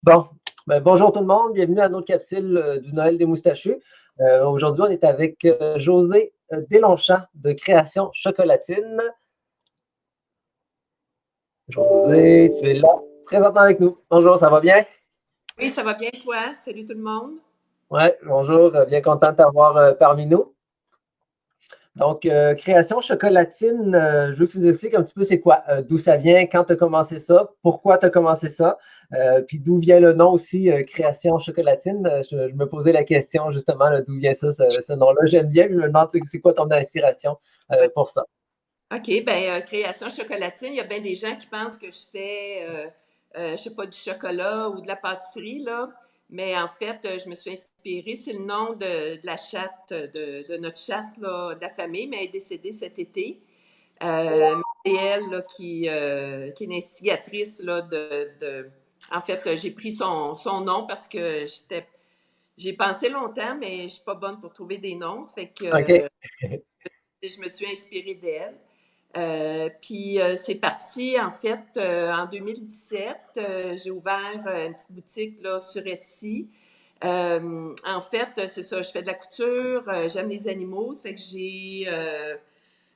Bon, bonjour tout le monde, bienvenue à notre capsule du Noël des moustachus. Aujourd'hui, on est avec Josée Deslongchamps de Création Chocolatine. Josée, tu es là, présentement avec nous. Bonjour, ça va bien? Oui, ça va bien, toi? Salut tout le monde. Oui, bonjour, bien content de t'avoir parmi nous. Donc, Création Chocolatine, je veux que tu nous expliques un petit peu c'est quoi, d'où ça vient, quand tu as commencé ça, pourquoi tu as commencé ça, puis d'où vient le nom aussi, Création Chocolatine. Je me posais la question justement, d'où vient ça, ce nom-là. J'aime bien, puis je me demande c'est quoi ton inspiration pour ça. OK, création chocolatine, il y a bien des gens qui pensent que je fais, je sais pas, du chocolat ou de la pâtisserie, là. Mais en fait, je me suis inspirée, c'est le nom de la chatte, de notre chatte, là, de la famille, mais elle est décédée cet été. C'est elle là, qui est l'instigatrice là, En fait, j'ai pris son nom parce que j'ai pensé longtemps, mais je suis pas bonne pour trouver des noms. Fait que OK. je me suis inspirée d'elle. C'est parti, en fait, en 2017. J'ai ouvert une petite boutique là, sur Etsy. En fait, c'est ça, je fais de la couture, j'aime les animaux, ça fait que j'ai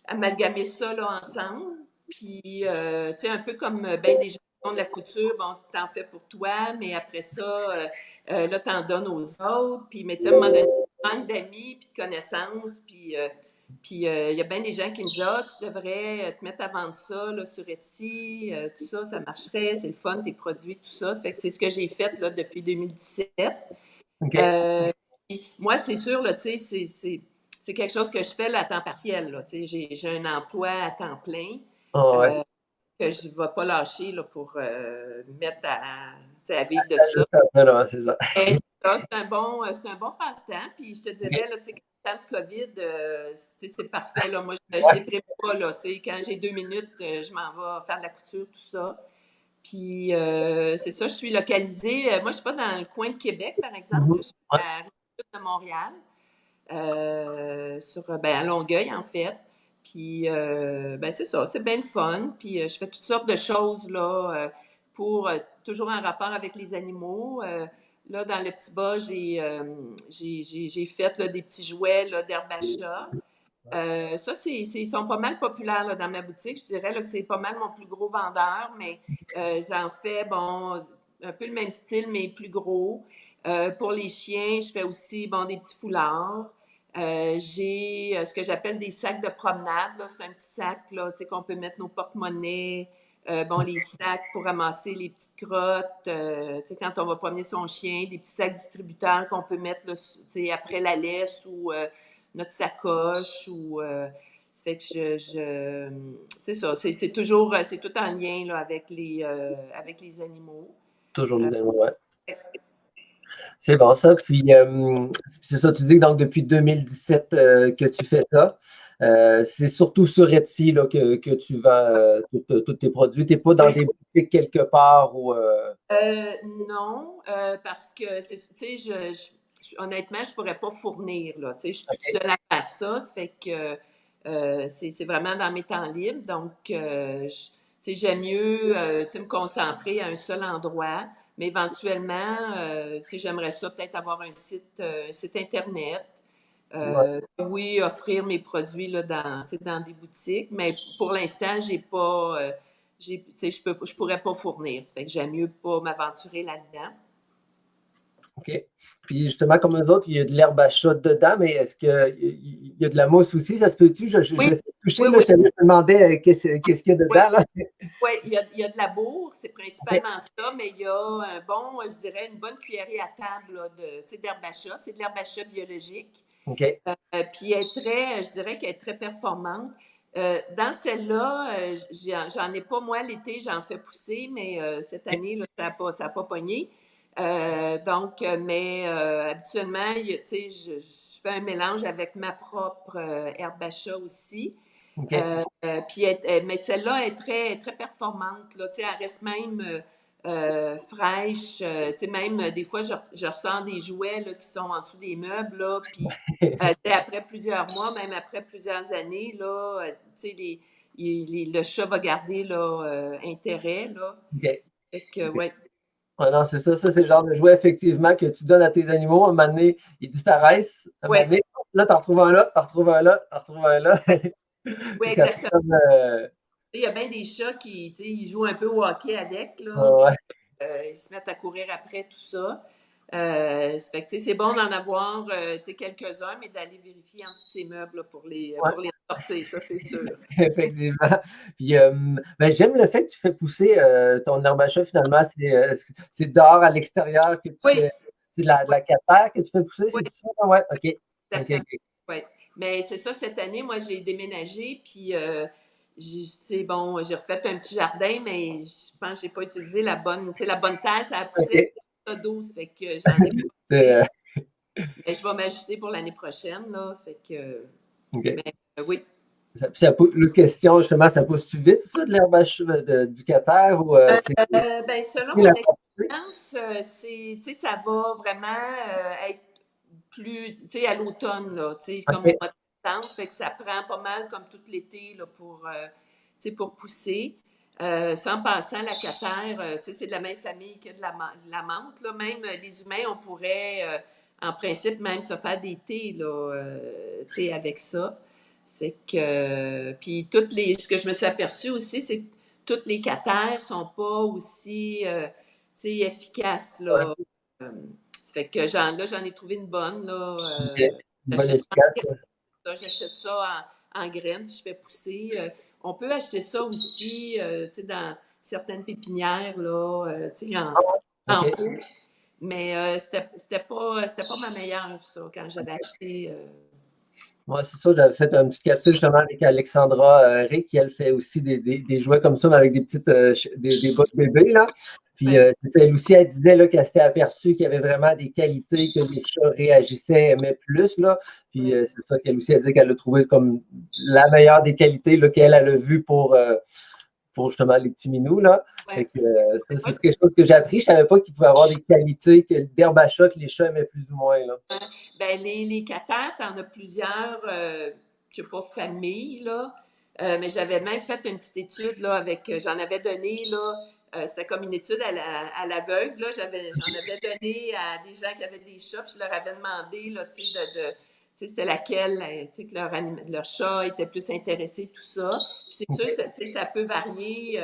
amalgamé ça là, ensemble. Tu sais, un peu comme ben des gens qui font de la couture, bon, t'en fais pour toi, mais après ça, là, t'en donnes aux autres. Mais tu sais, à un moment donné, tu manques d'amis, puis de connaissances, il y a bien des gens qui me disent: Ah, tu devrais te mettre à vendre ça là, sur Etsy, tout ça, ça marcherait, c'est le fun, tes produits, tout ça. Ça fait que c'est ce que j'ai fait là, depuis 2017. OK. Euh, Moi, c'est sûr, là, tu sais, c'est quelque chose que je fais là, à temps partiel. Là, tu sais, j'ai un emploi à temps plein Ah ouais. que je ne vais pas lâcher là, pour me mettre tu sais, à vivre de ça. Non, non, c'est ça. Et c'est un bon passe-temps. Puis je te dirais, là, tu sais, quand le temps de COVID, tu sais, c'est parfait. Là. Moi, je ne déprime pas. Là, tu sais, quand j'ai 2 minutes, je m'en vais faire de la couture, tout ça. C'est ça, je suis localisée. Moi, je ne suis pas dans le coin de Québec, par exemple. Je Mhm. suis Ouais, à la rive sud de Montréal. À Longueuil, en fait. C'est ça, c'est bien le fun. Je fais toutes sortes de choses là, pour toujours en rapport avec les animaux. Là, dans le petit bas, j'ai fait là, des petits jouets là, d'herbe à chat. Ils sont pas mal populaires là, dans ma boutique. Je dirais là, que c'est pas mal mon plus gros vendeur, mais j'en fais, bon, un peu le même style, mais plus gros. Pour les chiens, je fais aussi, bon, des petits foulards. J'ai ce que j'appelle des sacs de promenade. Là. C'est un petit sac là, tu sais, qu'on peut mettre nos porte-monnaies, bon, les sacs pour ramasser les petites crottes, tu sais, quand on va promener son chien, des petits sacs distributeurs qu'on peut mettre là, tu sais, après la laisse ou notre sacoche ou ça fait que c'est ça, c'est toujours c'est tout en lien là, avec les animaux. toujours Euh, les animaux, ouais. C'est bon ça. Puis c'est ça, tu dis que donc depuis 2017 que tu fais ça. C'est surtout sur Etsy là, que tu vends tous tes produits. Tu n'es pas dans des boutiques quelque part ou non, parce que tu sais, honnêtement, je pourrais pas fournir là. Tu sais, je suis toute OK. seule à faire ça, ça fait que c'est vraiment dans mes temps libres. Donc, tu sais, j'aime mieux tu sais, me concentrer à un seul endroit. Mais éventuellement, tu sais, j'aimerais ça peut-être avoir un site internet. Ouais, Oui, offrir mes produits là, tu sais, dans des boutiques, mais pour l'instant, j'ai pas, tu sais, je pourrais pas fournir. Ça fait que j'aime mieux pas m'aventurer là-dedans. OK. Puis justement, comme eux autres, il y a de l'herbe à chat dedans, mais est-ce qu'il y a de la mousse aussi? Ça se peut-tu? Je Oui, vais essayer de toucher, oui, là, oui, je te demandais qu'est-ce qu'il y a oui, dedans, là. oui. Il y a de la bourre, c'est OK. principalement ça, mais il y a un bon, je dirais, une bonne cuillerée à table là, tu sais, d'herbe à chat. C'est de l'herbe à chat biologique. OK. Puis elle est je dirais qu'elle est très performante. Dans celle-là, j'en ai pas, moi, l'été, j'en fais pousser, mais cette année, là, ça a pas pogné. Habituellement, tu sais, je fais un mélange avec ma propre herbe à chat aussi. OK. Mais celle-là est très performante. Là, tu sais, elle reste même fraîche. Tu sais, même des fois, je ressens des jouets là, qui sont en dessous des meubles. Là, tu sais, après plusieurs mois, même après plusieurs années, là, tu sais, le chat va garder là, intérêt. Là. OK. Fait que, ouais. Ouais, non, c'est ça. Ça, c'est le genre de jouet, effectivement, que tu donnes à tes animaux. À un moment donné, ils disparaissent. À un moment Oui, donné, là, t'en retrouves un là, t'en retrouves un là, t'en retrouves un là. oui, Ça fait exactement. comme, Il y a bien des chats qui, tu sais, ils jouent un peu au hockey avec, là, puis ouais, ils se mettent à courir après tout ça. Ça fait que, tu sais, c'est bon d'en avoir, tu sais, quelques-uns, mais d'aller vérifier en dessous de ces meubles là, ouais, pour les sortir, ça, c'est sûr. effectivement. Puis, ben, j'aime le fait que tu fais pousser ton herbe à chat, finalement. C'est dehors à l'extérieur que tu Oui, fais. C'est de la catère que tu fais pousser, oui, c'est ça? Ouais, OK. OK, exactement. OK. Oui. Mais c'est ça, cette année, moi, j'ai déménagé, puis c'est bon, j'ai refait un petit jardin, mais je pense que j'ai pas utilisé la bonne, tu sais, la bonne terre, ça a poussé OK. à 12, fait que j'en ai pas C'était, utilisé. Mais je vais m'ajuster pour l'année prochaine, là, fait que, OK. mais oui. Le question, justement, ça pousse-tu vite, ça, de l'herbe à chat, du catère, ou c'est Ben, selon la mon quantité? expérience, c'est, tu sais, ça va vraiment être plus, tu sais, à l'automne, là, tu sais, comme au OK. mois de septembre, fait que ça prend pas mal comme tout l'été, là, tu sais, pour pousser. Sans passant, la catère, tu sais, c'est de la même famille que de la menthe, là. Même les humains, on pourrait, en principe, même se faire des thés, là, tu sais, avec ça. C'est que, puis ce que je me suis aperçue aussi, c'est que toutes les catères sont pas aussi, tu sais, efficaces, Ouais, là. Euh, Ça fait que j'en ai trouvé une bonne, là. OK. Une bonne J'achète ça, efficace, là. j'achète ça en graines, puis je fais pousser. On peut acheter ça aussi, tu sais, dans certaines pépinières, là, tu sais, en OK. pot. Mais c'était pas ma meilleure, ça, quand j'avais acheté. Moi, c'est ça, j'avais fait une petite capsule justement avec Alexandra Rey, qui elle fait aussi des jouets comme ça, mais avec des petites des bottes bébés, là. Puis Ouais. c'est ça, elle aussi, elle disait là, qu'elle s'était aperçue qu'il y avait vraiment des qualités que les chats réagissaient, aimaient plus, là. Puis Ouais. c'est ça qu'elle aussi a dit qu'elle a trouvé comme la meilleure des qualités là, qu'elle a vue pour justement les petits minous, là. Fait Ouais. que ça, Ouais. c'est quelque chose que j'ai appris. Je savais pas qu'il pouvait avoir des qualités d'herbe à chat que les chats aimaient plus ou moins, là. Ben, les cathares, t'en as plusieurs, je sais pas, familles, là. Mais j'avais même fait une petite étude, là, avec, j'en avais donné, là, c'était comme une étude à l'aveugle, là. J'en avais donné à des gens qui avaient des chats, puis je leur avais demandé, là, tu sais, tu sais, c'était laquelle, tu sais, que leur chat était plus intéressé, tout ça. Puis c'est sûr, OK. tu sais, ça peut varier.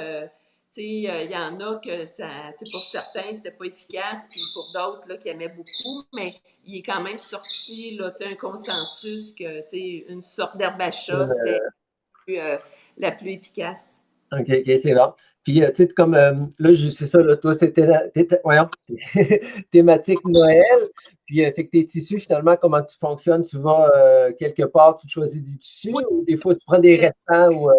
Tu sais, il y en a que ça, tu sais, pour certains, c'était pas efficace, puis pour d'autres, là, qui aimaient beaucoup, mais il est quand même sorti, là, tu sais, un consensus que, tu sais, une sorte d'herbe à chat, c'était euh, la plus efficace. OK, OK, c'est bon. Puis, tu sais, comme là, c'est ça, là, toi, voyons, thématique Noël. Puis, fait que tes tissus, finalement, comment tu fonctionnes? Tu vas quelque part, tu te choisis des tissus, Oui, ou des fois, tu prends des restants, ou.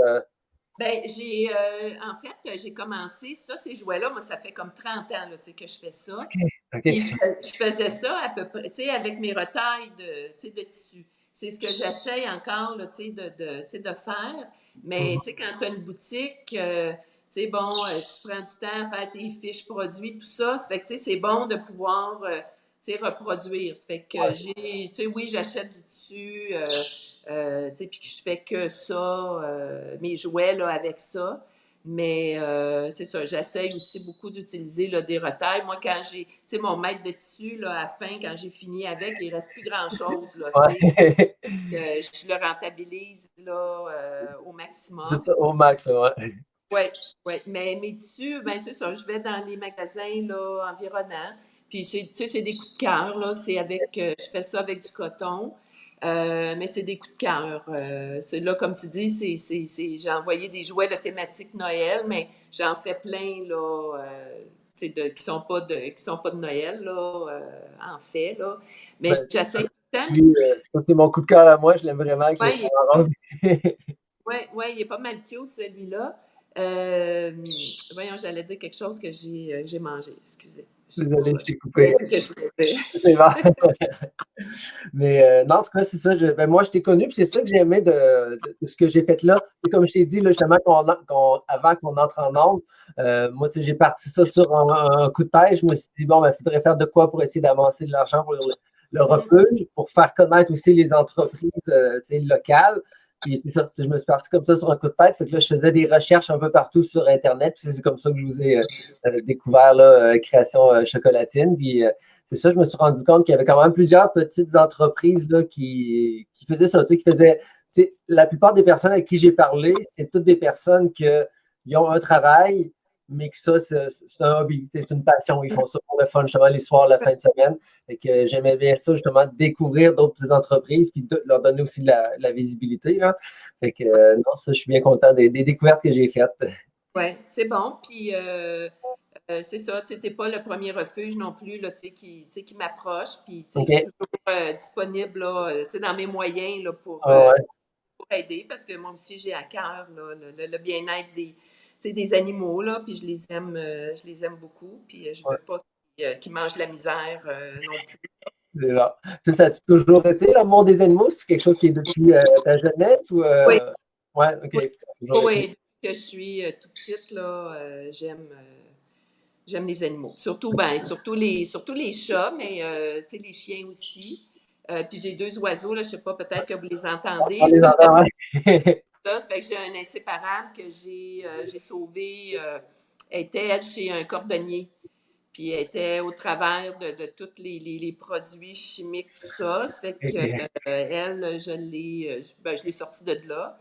ben, en fait, j'ai commencé ça, ces jouets-là, moi, ça fait comme 30 ans, là, tu sais, que je fais ça. OK. Puis je faisais ça à peu près, tu sais, avec mes retailles tu sais, de tissu. C'est ce que j'essaye encore, là, tu sais, tu sais, de faire. Mais, Mhm. tu sais, quand tu as une boutique, tu sais, bon, tu prends du temps à faire tes fiches produits, tout ça. Ça fait que, tu sais, c'est bon de pouvoir, tu sais, reproduire. Ça fait que tu sais, oui, j'achète du tissu, tu sais, puis que je fais que ça, mes jouets, là, avec ça. Mais c'est ça, j'essaye aussi beaucoup d'utiliser là, des retailles. Moi, quand j'ai, tu sais, mon mètre de tissu, là, à la fin, quand j'ai fini avec, il ne reste plus grand-chose, là, tu sais. Ouais. Je le rentabilise, là, au C'est maximum. ça, au max, ouais. Oui, ouais. Mais mes tissus, ben c'est ça, je vais dans les magasins, là, environnants. Puis, tu sais, c'est des coups de cœur, là. C'est avec, je fais ça avec du coton. Mais c'est des coups de cœur. C'est là, comme tu dis, j'ai envoyé des jouets de thématique Noël, mais j'en fais plein là, tu sais, qui sont pas de Noël là, en fait là. Mais Ben, j'essaie tout le temps. lui, ça, c'est mon coup de cœur à moi. Je l'aime vraiment avec les Ouais, fleurs oranges. ouais, il est pas mal cute celui-là. Voyons, j'allais dire quelque chose que j'ai mangé. Excusez, j'ai Désolé, pas. je t'ai C'est coupé. ce que je voulais dire. C'est bon. Mais non, en tout cas, c'est ça. Ben, moi, je t'ai connu, puis c'est ça que j'aimais de ce que j'ai fait là. C'est comme je t'ai dit, là, justement, avant qu'on entre en onde, moi, tu sais, j'ai parti ça sur un coup de tête. Je me suis dit, bon, ben, il faudrait faire de quoi pour essayer d'avancer de l'argent pour le Mm, refuge, pour faire connaître aussi les entreprises tu sais, locales. Puis c'est ça, je me suis parti comme ça sur un coup de tête. Fait que là, je faisais des recherches un peu partout sur Internet. Puis c'est comme ça que je vous ai découvert là, Création Chocolatine. Puis c'est ça, je me suis rendu compte qu'il y avait quand même plusieurs petites entreprises là, qui faisaient ça, tu sais, qui faisaient. Tu sais, la plupart des personnes avec qui j'ai parlé, c'est toutes des personnes qui ont un travail, mais que ça, c'est un hobby, c'est une passion. Ils font ça pour le fun, justement, les soirs, la fin de semaine. Et que j'aimais bien ça, justement, découvrir d'autres petites entreprises, puis de leur donner aussi de la visibilité. Là. Fait que, non, ça, je suis bien content des découvertes que j'ai faites. Oui, c'est bon. Puis, c'est ça, tu n'es pas le premier refuge non plus là, qui m'approche. Puis, OK. je suis toujours disponible là, dans mes moyens là, Ouais. pour aider parce que moi aussi, j'ai à cœur là, le bien-être des animaux. Là, puis, je les aime beaucoup. Puis, je ne Ouais. veux pas qu'ils mangent la misère non plus. C'est là. Ça a toujours été l'amour des animaux? C'est quelque chose qui est depuis ta jeunesse? Ou, Oui, Ouais, OK. oui, Ça a toujours oui. été. Depuis que je suis toute petite, là, j'aime les animaux. Surtout les chats, mais les chiens aussi. Puis j'ai deux oiseaux, là, je ne sais pas, peut-être que vous les On entendez. les Là, entend, ouais. ça fait que j'ai un inséparable que j'ai sauvé. Elle était, elle, chez un cordonnier. Puis elle était au travers de tous les produits chimiques, tout ça. Ça fait que OK. elle, je l'ai sortie de là.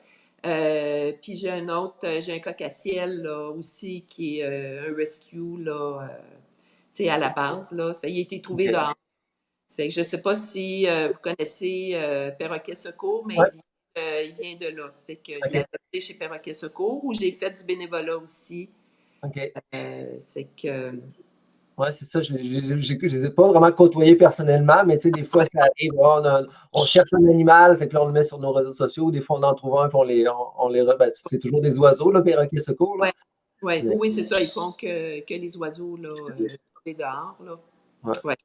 Puis j'ai un autre, j'ai un coq-à-ciel là, aussi qui est un rescue là, à la base. Là. Ça fait, il a été trouvé OK. dehors. Ça fait que je ne sais pas si vous connaissez Perroquet Secours, mais Ouais, il vient de là. Ça fait que je l'ai OK. adopté chez Perroquet Secours où j'ai fait du bénévolat aussi. OK. Ça fait que Ouais, c'est ça. Je ne les ai pas vraiment côtoyés personnellement, mais tu sais, des fois, ça arrive. On cherche un animal, fait que là, on le met sur nos réseaux sociaux. Des fois, on en trouve un, puis ben, c'est toujours des oiseaux, là, perroquets secours, là. ouais. Ouais. Mais, Oui, c'est ça. Ils font que les oiseaux là, dehors. Là. ouais. Ouais.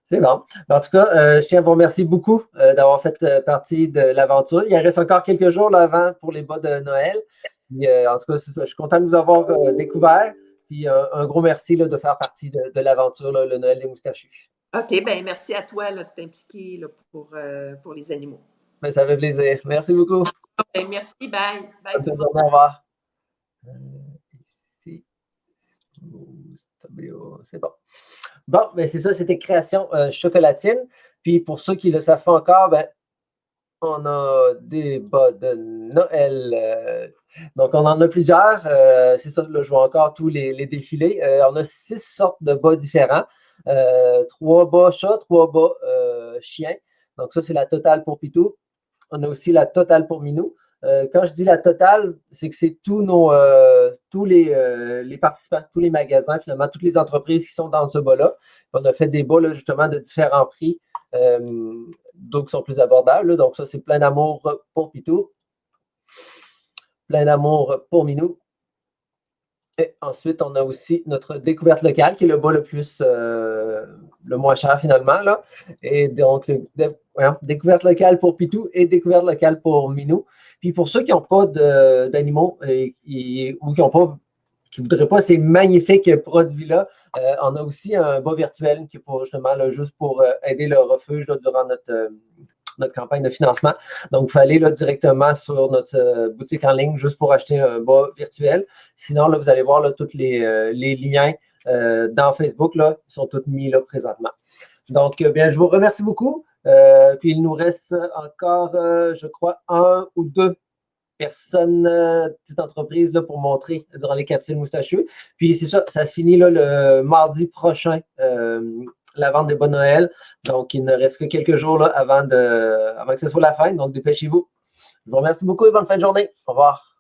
C'est bon. En tout cas, je tiens à vous remercier beaucoup d'avoir fait partie de l'aventure. Il en reste encore quelques jours là, avant pour les bas de Noël. Puis, en tout cas, c'est ça. Je suis content de vous avoir découvert. Puis, un gros merci là, de faire partie de l'aventure, là, le Noël des moustachus. OK, ben merci à toi là, de t'impliquer là, pour les animaux. Ben, ça fait plaisir. Merci beaucoup. Ben, merci, bye. Bye Bonne tout fin le de monde. journée. Au revoir. Ici. C'est bon. Bon, ben c'est ça, c'était Création Chocolatine. Puis pour ceux qui ne le savent pas encore, ben, on a des bas de Noël. Donc, on en a plusieurs. C'est ça, là, je vois encore tous les défilés. On a 6 sortes de bas différents. 3 bas chats, 3 bas chiens. Donc, ça, c'est la totale pour Pitou. On a aussi la totale pour Minou. Quand je dis la totale, c'est que c'est tous les participants, tous les magasins, finalement, toutes les entreprises qui sont dans ce bas-là. On a fait des bas, là, justement, de différents prix, donc qui sont plus abordables. Là. Donc, ça, c'est plein d'amour pour Pitou, plein d'amour pour Minou. Et ensuite, on a aussi notre découverte locale, qui est le bas le moins cher finalement. Là. Et donc, découverte locale pour Pitou et découverte locale pour Minou. Puis pour ceux qui n'ont pas d'animaux ou qui ne voudraient pas ces magnifiques produits-là, on a aussi un bas virtuel qui est pour justement là, juste pour aider le refuge là, durant notre campagne de financement. Donc, vous fallait aller directement sur notre boutique en ligne juste pour acheter un bas virtuel. Sinon, là, vous allez voir là, tous les liens dans Facebook, là, sont tous mis là présentement. Donc, bien, je vous remercie beaucoup. Puis, il nous reste encore, je crois, 1 ou 2 personnes, petites entreprises là, pour montrer durant les capsules moustachus. Puis, c'est ça, ça se finit là, le mardi prochain. La vente des bas de Noël. Donc, il ne reste que quelques jours là, avant que ce soit la fin. Donc, dépêchez-vous. Je vous remercie beaucoup et bonne fin de journée. Au revoir.